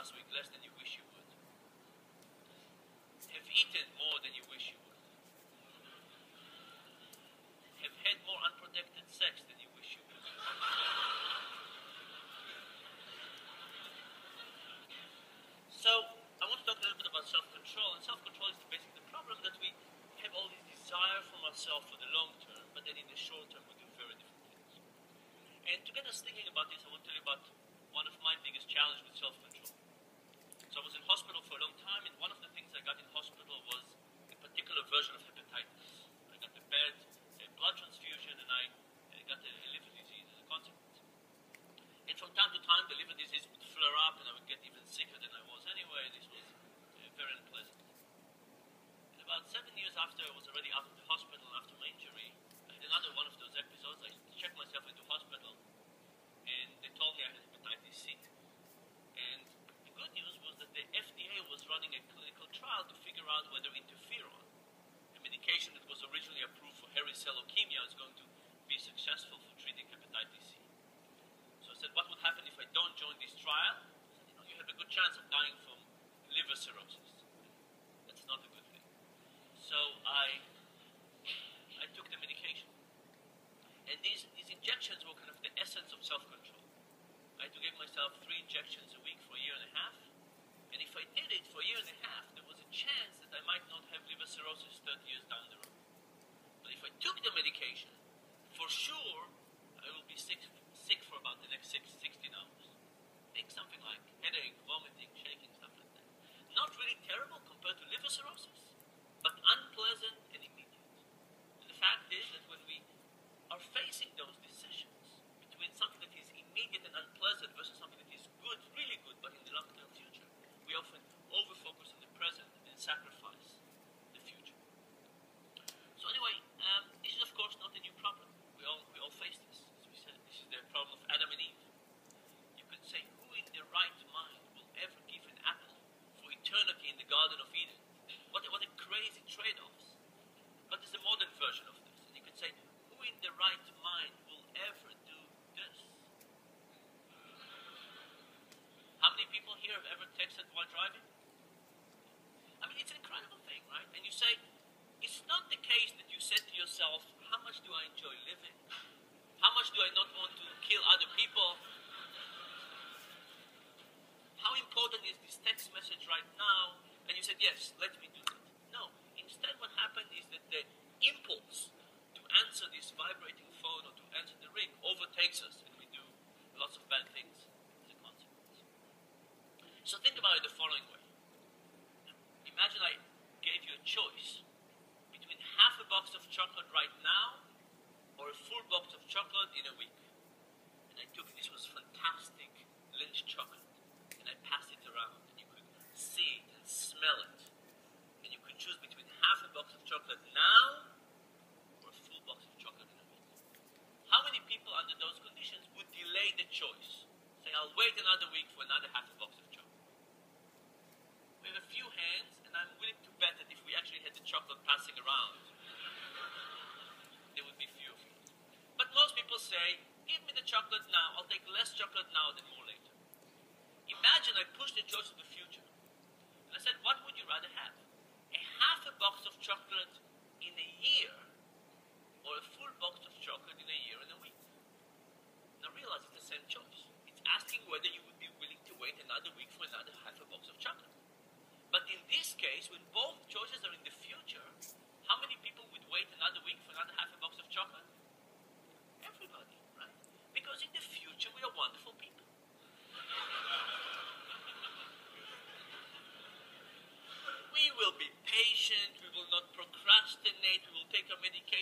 last week less than you wish you would? Have eaten more than you wish you would? Have had more unprotected sex than you wish you would? So, I want to talk a little bit about self-control, and self-control is basically the problem that we have all this desire from ourselves for the long term, but then in the short term we do very different things. And to get us thinking about this, I want to tell you about one of my biggest challenges with self-control. So I was in hospital for a long time, and one of the things I got in hospital was a particular version of hepatitis. I got a bad blood transfusion, and I got a liver disease as a consequence. And from time to time, the liver disease would flare up, and I would get even sicker than I was anyway. This was very unpleasant. And about 7 years after I was already out of the hospital after my injury, I had another one of those episodes. I checked myself into hospital, and they told me I had hepatitis C. And the good news was that the FDA was running a clinical trial to figure out whether interferon, a medication that was originally approved for hairy cell leukemia, is going to be successful for treating hepatitis C. So I said, what would happen if I don't join this trial? I said, you have a good chance of dying from liver cirrhosis. That's not a good thing. So I took the medication. And these injections were kind of the essence of self-control. I had to give myself 3 injections a week for a year and a half. And if I did it for a year and a half, there was a chance that I might not have liver cirrhosis 30 years down the road. But if I took the medication, for sure, I will be sick for about the next 16 hours. Think something like headache, vomiting, shaking, stuff like that. Not really terrible compared to liver cirrhosis, but unpleasant and immediate. And the fact is that when we are facing those decisions between something that is immediate and unpleasant versus something that is good, really good, but in the long-term future, we often over-focus on the present and sacrifice the future. So anyway, this is of course not a new problem. We all face this. As we said, this is the problem of Adam and Eve. You could say, who in their right mind will ever give an apple for eternity in the Garden of Eden? What a crazy trade-offs. But there's a modern version of this. And you could say, who in their right mind will ever do this? How many people here have ever texted while driving? I mean, it's an incredible thing, right? And you say, it's not the case that you said to yourself, how much do I enjoy living? How much do I not want to kill other people? How important is this text message right now? And you said, yes, let me do that. No. Instead, what happened is that the impulse to answer this vibrating phone or to answer the ring overtakes us, and we do lots of bad things as a consequence. So think about it the following way. Imagine I gave you a choice between half a box of chocolate right now or a full box of chocolate in a week. And I took, this was fantastic Lynch chocolate, and I passed it around, and you could see it and smell it. And you could choose between half a box of chocolate now or a full box of chocolate in a week. How many people under those conditions would delay the choice? Say, I'll wait another week for another half a box of chocolate. We have a few hands, and I'm willing to bet that if we actually had the chocolate passing around, there would be few of you. But most people say, give me the chocolate now, I'll take less chocolate now than more later. Imagine I pushed the choice to the future. And I said, what would you rather have? A half a box of chocolate in a year or a full box of chocolate in a year and a week? Now realize it's the same choice. It's asking whether you would be willing to wait another week for another half a box of chocolate. But in this case, when both choices are in the future, how many people would wait another week for another half a box of chocolate? Everybody, right? Because in the future, we are wonderful people. We will be patient, we will not procrastinate, we will take our medication